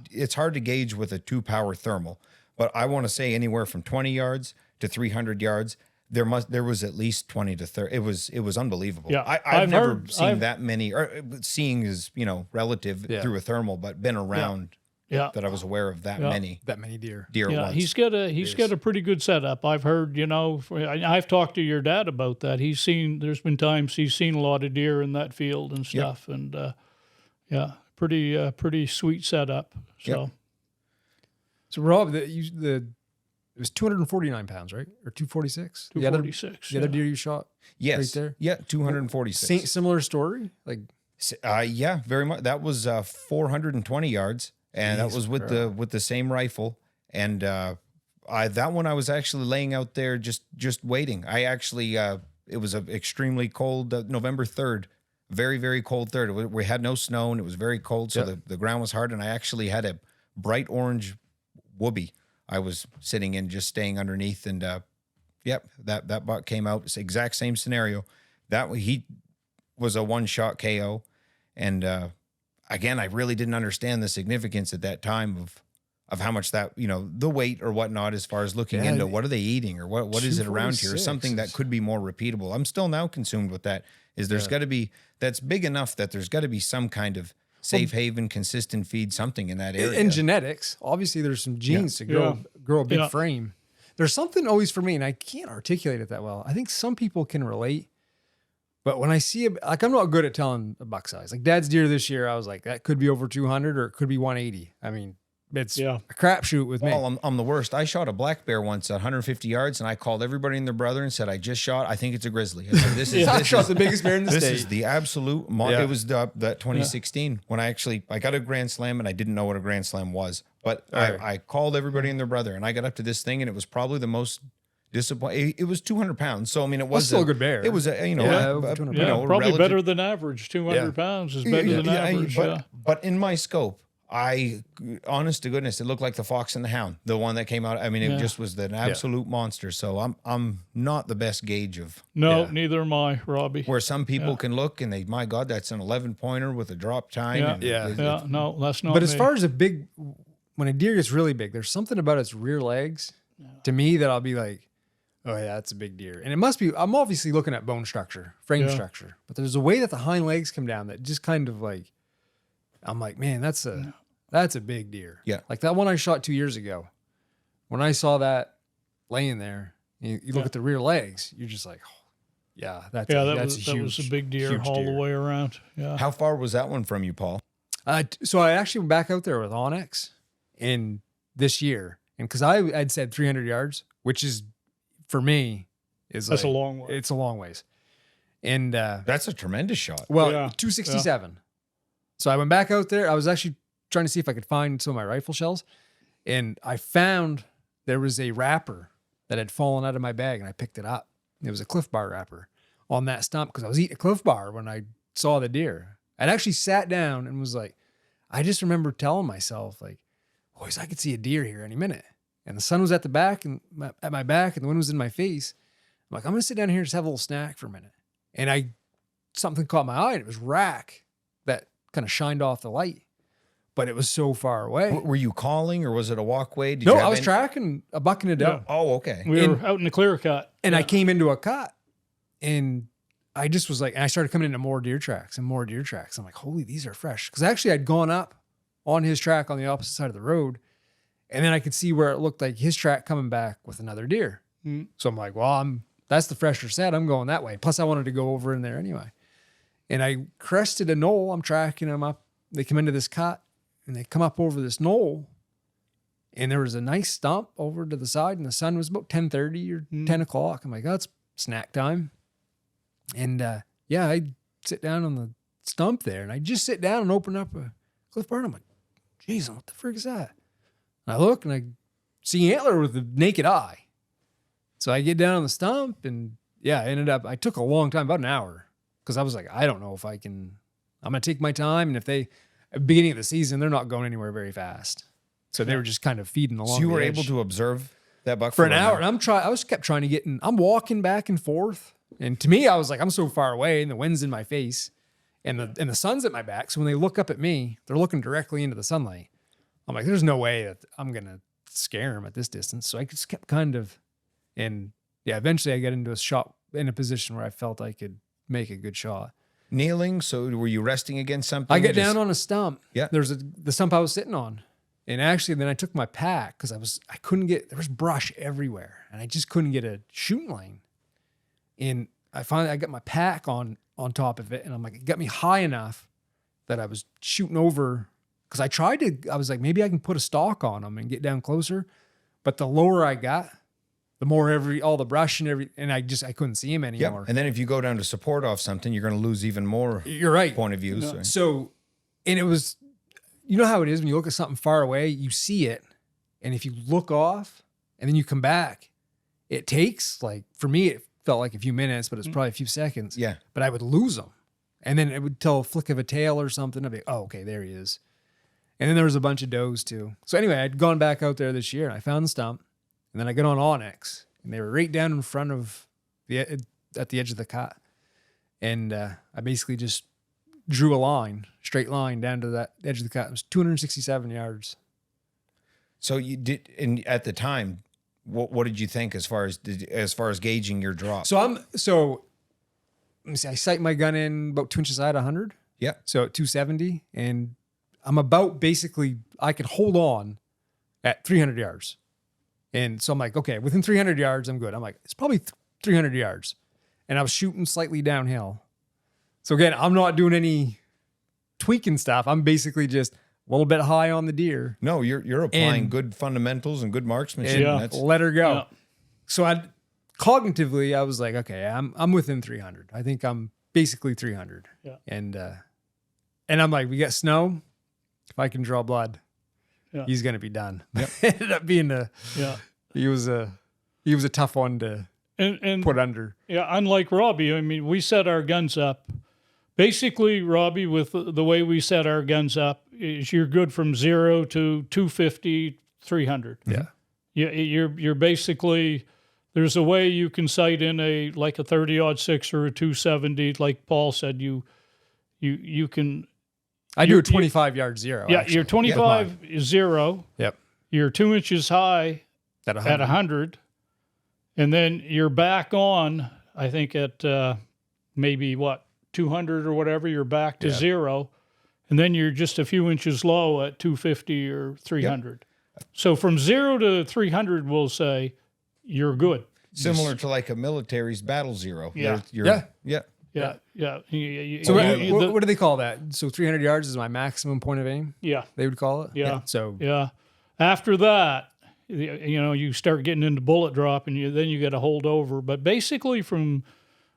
it's hard to gauge with a 2-power thermal, but I want to say anywhere from 20 yards to 300 yards, there was at least 20 to 30. It was unbelievable. Yeah, I've never seen that many. Or seeing is relative through a thermal, but been around. Yeah, that I was aware of that many deer. Yeah, he's got a pretty good setup. I've heard, I've talked to your dad about that. There's been times he's seen a lot of deer in that field and stuff, and pretty sweet setup. So, so Rob, it was 249 pounds, right, or 246? 246. The other deer you shot, yes, right there, 246. Similar story, like, very much. That was 420 yards. And that was with the same rifle, and that one I was actually laying out there just waiting. I actually it was an extremely cold November 3rd, very very cold 3rd. We had no snow and it was very cold, so the ground was hard. And I actually had a bright orange whoopee I was sitting in, just staying underneath, and that buck came out. It's the exact same scenario. He was a one-shot KO, and again, I really didn't understand the significance at that time of how much that, the weight or whatnot, as far as looking into what are they eating or what is it around here, something that could be more repeatable. I'm still now consumed with that. There's got to be, that's big enough that there's got to be some kind of safe haven, consistent feed, something in that area. In genetics, obviously there's some genes to grow a big frame. There's something always for me, and I can't articulate it that well. I think some people can relate. But when I see I'm not good at telling a buck size. Like Dad's deer this year, I was like, that could be over 200 or it could be 180. I mean, it's a crapshoot with me. Well, I'm the worst. I shot a black bear once at 150 yards, and I called everybody and their brother and said, "I just shot. I think it's a grizzly." I said, I shot the biggest bear in the state. This is the absolute. It was that 2016 when I got a Grand Slam, and I didn't know what a Grand Slam was. But I called everybody and their brother, and I got up to this thing, and it was probably the most disappointing. It was 200 pounds, so I mean, it was still a good bear. It was probably relative, better than average. 200 pounds is better than average. But in my scope, honest to goodness, it looked like the Fox and the Hound, the one that came out. I mean, it just was an absolute monster. So I'm not the best gauge of. No, neither am I, Robbie. Where some people can look and my God, that's an 11-pointer with a drop time. No, that's not. But as far as when a deer gets really big, there's something about its rear legs to me that I'll be like, oh yeah, that's a big deer. And it must be, I'm obviously looking at bone structure, frame structure, but there's a way that the hind legs come down that just kind of like, I'm like, man, that's a big deer. Yeah. Like that one I shot 2 years ago. When I saw that laying there, you look at the rear legs, you're just like, oh, yeah, that was a big deer all the way around. Yeah. How far was that one from you, Paul? So I actually went back out there with Onyx in this year. And because I'd said 300 yards, which is, for me, that's a long way. It's a long ways. And that's a tremendous shot. Well, 267. Yeah. So I went back out there. I was actually trying to see if I could find some of my rifle shells. And I found there was a wrapper that had fallen out of my bag, and I picked it up. It was a Cliff Bar wrapper on that stump because I was eating a Cliff Bar when I saw the deer. I'd actually sat down and was like, I just remember telling myself, like, boys, I could see a deer here any minute. And the sun was at the back and at my back, and the wind was in my face. I'm like, I'm gonna sit down here and just have a little snack for a minute. And something caught my eye, and it was rack that kind of shined off the light, but it was so far away. Were you calling, or was it a walkway? No, I was tracking a buck and a doe. Yeah. Oh, okay. We were out in the clear cut. And I came into a cut, and I just was like, and I started coming into more deer tracks and more deer tracks. I'm like, holy, these are fresh. Because actually I'd gone up on his track on the opposite side of the road, and then I could see where it looked like his track coming back with another deer. Mm. So I'm like, well, that's the fresher set. I'm going that way. Plus I wanted to go over in there anyway. And I crested a knoll. I'm tracking them up. They come into this cut, and they come up over this knoll, and there was a nice stump over to the side, and the sun was about 10:30 or 10 o'clock. I'm like, that's snack time. And I sit down on the stump there, and I just sit down and open up a Cliff Bar. I'm like, geez, what the frick is that? And I look, and I see antler with the naked eye. So I get down on the stump, and I took a long time, about an hour, because I was like, I don't know if I can. I'm going to take my time, and if at the beginning of the season, they're not going anywhere very fast. So they were just kind of feeding along. So you were able to observe that buck for an hour, and I was kept trying to get in. I'm walking back and forth. And to me, I was like, I'm so far away, and the wind's in my face, and the sun's at my back. So when they look up at me, they're looking directly into the sunlight. I'm like, there's no way that I'm going to scare them at this distance. So I just kept eventually I got into a shot in a position where I felt I could make a good shot. Kneeling? So were you resting against something? I get down on a stump. Yeah. There's the stump I was sitting on. And actually, then I took my pack because there was brush everywhere, and I just couldn't get a shooting lane. And I got my pack on top of it, and I'm like, it got me high enough that I was shooting over, because I was like, maybe I can put a stalk on them and get down closer. But the lower I got, the more all the brush and I couldn't see him anymore. Yep. And then if you go down to support off something, you're going to lose even more. You're right. Point of view. Yeah. So, and it was, you know how it is when you look at something far away, you see it, and if you look off and then you come back, it takes, like, for me, it felt like a few minutes, but it's probably a few seconds. Yeah. But I would lose them. And then it would tell a flick of a tail or something. I'd be, oh, okay, there he is. And then there was a bunch of does too. So anyway, I'd gone back out there this year, and I found the stump, and then I got on Onyx, and they were right down in front of at the edge of the cut. And I basically just drew a straight line down to that edge of the cut. It was 267 yards. So you did, and at the time, what did you think as far as gauging your drop? So let me see, I sight my gun in about 2 inches out of 100. Yeah. So at 270, and I'm about, basically, I could hold on at 300 yards. And so I'm like, okay, within 300 yards, I'm good. I'm like, it's probably 300 yards. And I was shooting slightly downhill. So again, I'm not doing any tweaking stuff. I'm basically just a little bit high on the deer. No, you're applying good fundamentals and good marksmanship. And let her go. Yeah. So cognitively, I was like, okay, I'm within 300. I think I'm basically 300. Yeah. And I'm like, we got snow. If I can draw blood, he's gonna be done. Yep. Ended up being he was a tough one to put under. Yeah, unlike Robbie, I mean, we set our guns up. Basically, Robbie, with the way we set our guns up, is you're good from 0 to 250, 300. Yeah. You're basically, there's a way you can sight in a 30-06 or a 270. Like Paul said, you can. I do a 25-yard zero. Yeah, actually. you're 25 0. Yep. You're 2 inches high at 100. And then you're back on, I think, at maybe 200 or whatever. You're back to 0. And then you're just a few inches low at 250 or 300. Yep. So from 0 to 300, we'll say you're good. Similar to like a military's battle zero. Yeah. Yeah. Yeah. So what do they call that? So 300 yards is my maximum point of aim? Yeah. They would call it? Yeah. So yeah. After that, you start getting into bullet drop, and then you got to hold over. But basically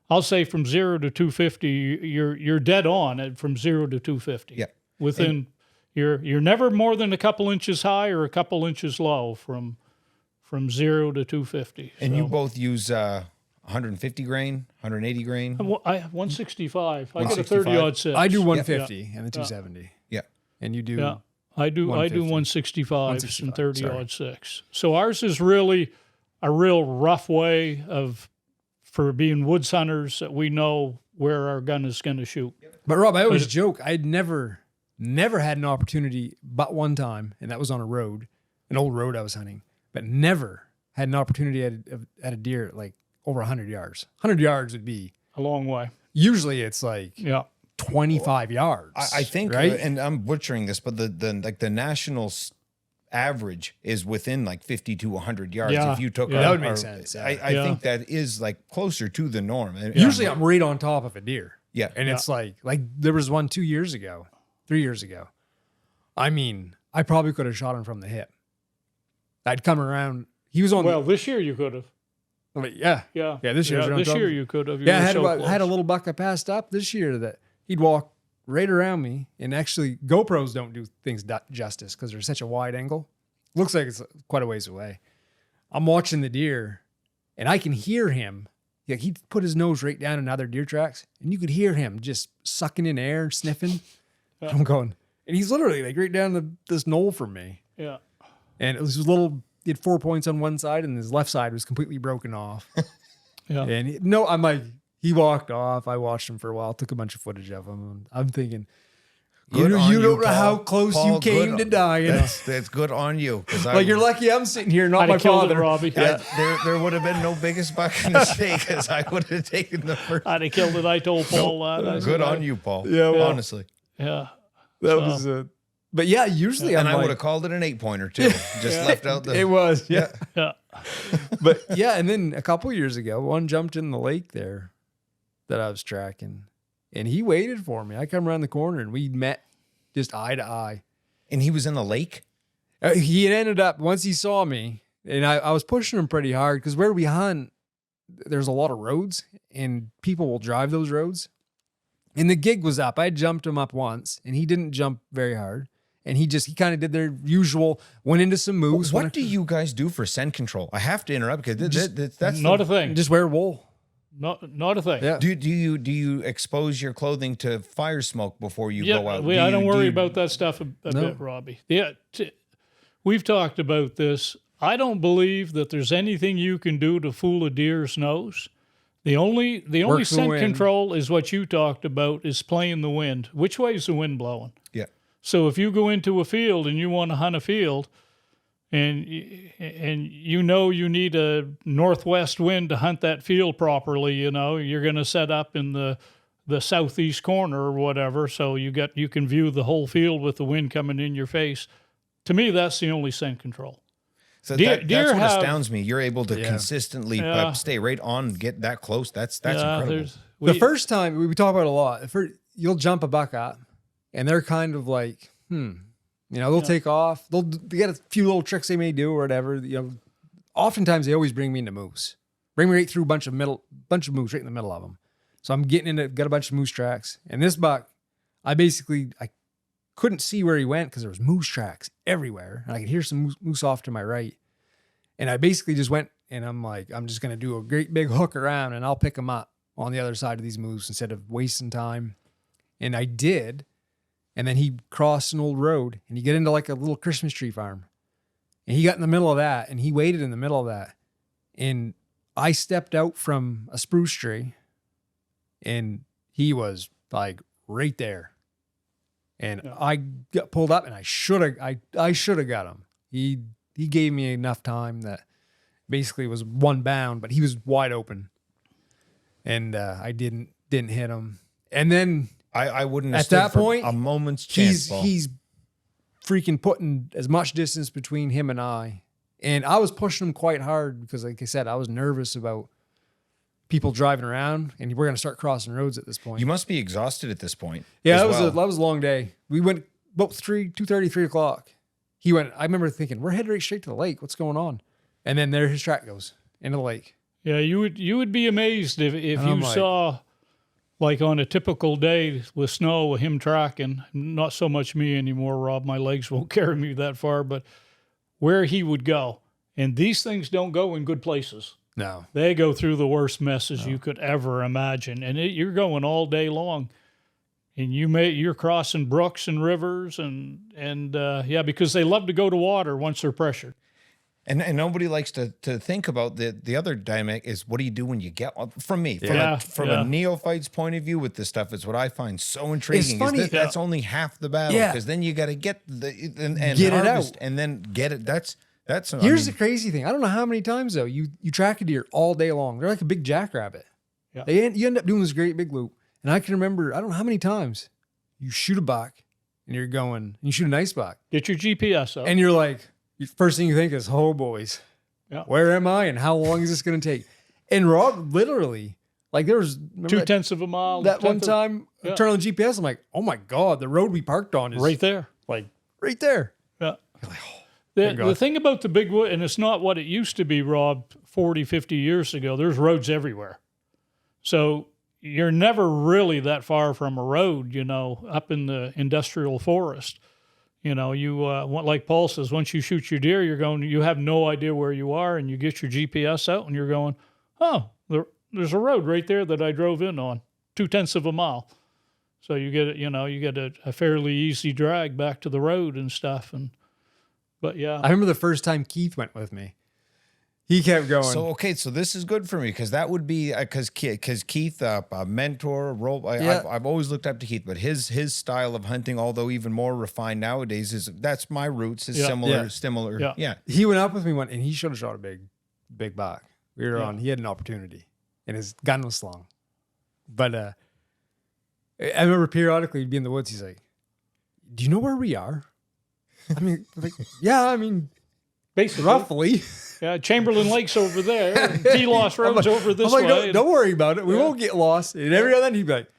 I'll say from 0 to 250, you're dead on from 0 to 250. Yeah. Within, you're never more than a couple inches high or a couple inches low from 0 to 250. And you both use 150 grain, 180 grain? 165. I got a 165. 30-06. I do 150 and the 270. Yeah. And you do? Yeah. I do 165s and 30-06. So ours is really a real rough way for being woods hunters, that we know where our gun is going to shoot. But Rob, I always joke, I'd never had an opportunity but one time, and that was on a road, an old road I was hunting, but never had an opportunity at a deer like over 100 yards. 100 yards would be a long way. Usually it's like 25 yards. I think, right? And I'm butchering this, but the national average is within like 50 to 100 yards. Yeah. If you took that would make sense. I think that is like closer to the norm. Usually I'm right on top of a deer. Yeah. And it's like there was one 3 years ago. I mean, I probably could have shot him from the hip. I'd come around. He was on. Well, this year you could have. Yeah. This year. This year you could have. Yeah, I had a little buck I passed up this year that he'd walk right around me, and actually GoPros don't do things justice because they're such a wide angle. Looks like it's quite a ways away. I'm watching the deer, and I can hear him. Like he'd put his nose right down in other deer tracks, and you could hear him just sucking in air, sniffing. I'm going, and he's literally like right down this knoll from me. Yeah. And it was he had 4 points on one side, and his left side was completely broken off. Yeah. And I'm like, he walked off. I watched him for a while, took a bunch of footage of him. I'm thinking, you don't know how close you came to dying. That's good on you. Like you're lucky I'm sitting here, not my father. Robbie. Yeah. There would have been no biggest buck in the state because I would have taken the first. I'd have killed it. I told Paul that. Good on you, Paul. Yeah, well, honestly. Yeah. That was but yeah, usually I would have called it an 8-pointer too. Just left out the. It was, yeah. But yeah, and then a couple years ago, one jumped in the lake there that I was tracking, and he waited for me. I come around the corner, and we met just eye to eye. And he was in the lake? He ended up, once he saw me, and I was pushing him pretty hard, because where we hunt, there's a lot of roads, and people will drive those roads. And the gig was up. I jumped him up once, and he didn't jump very hard. And he kind of did their usual, went into some moves. What do you guys do for scent control? I have to interrupt because that's not a thing. Just wear wool. Not a thing. Yeah. Do you expose your clothing to fire smoke before you go out? I don't worry about that stuff a bit, Robbie. Yeah, we've talked about this. I don't believe that there's anything you can do to fool a deer's nose. The only scent control is what you talked about, is playing the wind. Which way is the wind blowing? Yeah. So if you go into a field and you want to hunt a field, and you know you need a northwest wind to hunt that field properly, you're going to set up in the southeast corner or whatever, so you can view the whole field with the wind coming in your face. To me, that's the only scent control. So that's what astounds me. You're able to consistently stay right on, get that close. That's incredible. The first time, we talk about it a lot, you'll jump a buck up, and they're kind of like, they'll take off. They get a few little tricks they may do or whatever. Oftentimes they always bring me into moose. Bring me right through a bunch of moose right in the middle of them. So I'm got a bunch of moose tracks. And this buck, I couldn't see where he went because there was moose tracks everywhere. And I could hear some moose off to my right. And I basically just went, and I'm like, I'm just going to do a great big hook around, and I'll pick them up on the other side of these moose instead of wasting time. And I did. And then he crossed an old road, and he get into like a little Christmas tree farm. And he got in the middle of that, and he waited in the middle of that. And I stepped out from a spruce tree, and he was like right there. And I got pulled up, and I should have got him. He gave me enough time that basically was one bound, but he was wide open. And I didn't hit him. And then I wouldn't have at that point a moment's chance. He's freaking putting as much distance between him and I. And I was pushing him quite hard because, like I said, I was nervous about people driving around, and we're going to start crossing roads at this point. You must be exhausted at this point. Yeah, that was a long day. We went about 2:30, 3 o'clock. He went, I remember thinking, we're headed right straight to the lake. What's going on? And then there his track goes into the lake. Yeah, you would be amazed if you saw, like on a typical day with snow, with him tracking, not so much me anymore, Rob, my legs won't carry me that far, but where he would go. And these things don't go in good places. No. They go through the worst messes you could ever imagine. And you're going all day long. And you're crossing brooks and rivers and because they love to go to water once they're pressured. And nobody likes to think about the other dynamic is what do you do when you get from a neophyte's point of view with this stuff is what I find so intriguing. It's funny, that's only half the battle because then you got to get and get harvest it out and then get it. That's here's the crazy thing. I don't know how many times though you track a deer all day long. They're like a big jackrabbit. Yeah. You end up doing this great big loop. And I can remember, I don't know how many times you shoot a buck and you shoot a nice buck. Get your GPS out. And you're like, first thing you think is, oh boys, where am I and how long is this going to take? And Rob, literally, like there was 0.2 of a mile. That one time, I turned on the GPS, I'm like, oh my God, the road we parked on is right there. Like right there. Yeah. Like, the thing about the big wood, and it's not what it used to be, Rob, 40, 50 years ago, there's roads everywhere. So you're never really that far from a road, up in the industrial forest. Like Paul says, once you shoot your deer, you have no idea where you are, and you get your GPS out, and you're going, oh, there's a road right there that I drove in on, 0.2 of a mile. So you get a fairly easy drag back to the road and stuff. But yeah. I remember the first time Keith went with me. He kept going. So this is good for me because that would be because Keith, a mentor, role. I've always looked up to Keith, but his style of hunting, although even more refined nowadays, that's my roots. Is similar. Yeah. He went up with me one, and he should have shot a big buck. We were on. He had an opportunity, and his gun was slung. But I remember periodically he'd be in the woods. He's like, "Do you know where we are?" I mean, basically, roughly. Yeah, Chamberlain Lake's over there, and T-Loss Road's over this way. Don't worry about it. We won't get lost. And every other then he'd be like,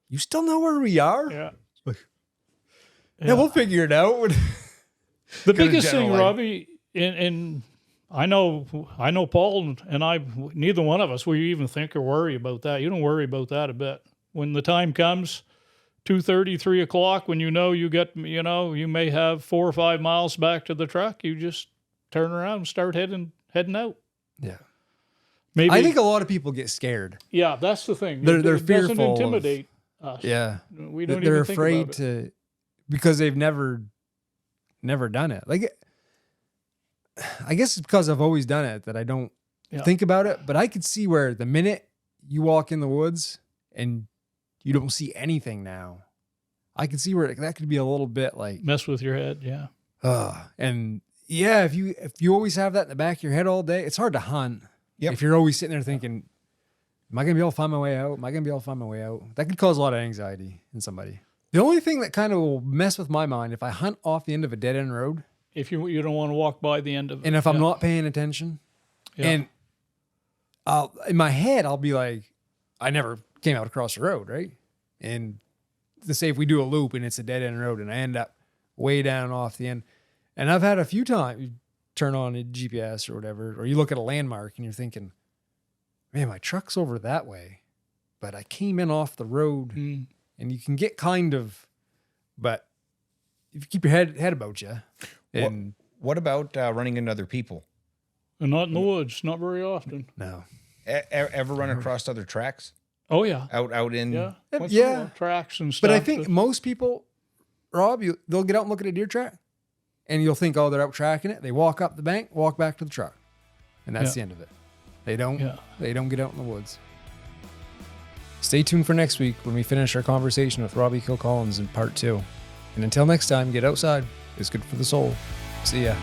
you still know where we are? Yeah. Yeah, we'll figure it out. The biggest thing, Robbie, and I know Paul and I, neither one of us, we even think or worry about that. You don't worry about that a bit. When the time comes, 2:30, 3 o'clock, when you may have 4 or 5 miles back to the truck, you just turn around and start heading out. Yeah. Maybe I think a lot of people get scared. Yeah, that's the thing. They're it fearful. Doesn't intimidate us. Yeah. We don't They're even think afraid about it. because they've never done it. Like, I guess it's because I've always done it that I don't think about it. But I could see where the minute you walk in the woods and you don't see anything now, I can see where that could be a little bit like mess with your head. Yeah. And yeah, if you always have that in the back of your head all day, it's hard to hunt. Yep. If you're always sitting there thinking, am I going to be able to find my way out? Am I going to be able to find my way out? That could cause a lot of anxiety in somebody. The only thing that kind of will mess with my mind, if I hunt off the end of a dead end road. If you don't want to walk by the end of it. And if I'm not paying attention. Yeah. And in my head, I'll be like, I never came out across the road, right? And let's say if we do a loop and it's a dead end road and I end up way down off the end. And I've had a few times you turn on a GPS or whatever, or you look at a landmark and you're thinking, man, my truck's over that way, but I came in off the road and you can get but if you keep your head about you. And what about running into other people? And not in the woods, not very often. No. Ever run across other tracks? Oh yeah. Out in tracks and stuff. But I think most people, Rob, they'll get out and look at a deer track. And you'll think, oh, they're out tracking it. They walk up the bank, walk back to the truck. And that's the end of it. They don't get out in the woods. Stay tuned for next week when we finish our conversation with Robbie Kilcollins in part 2. And until next time, get outside. It's good for the soul. See ya.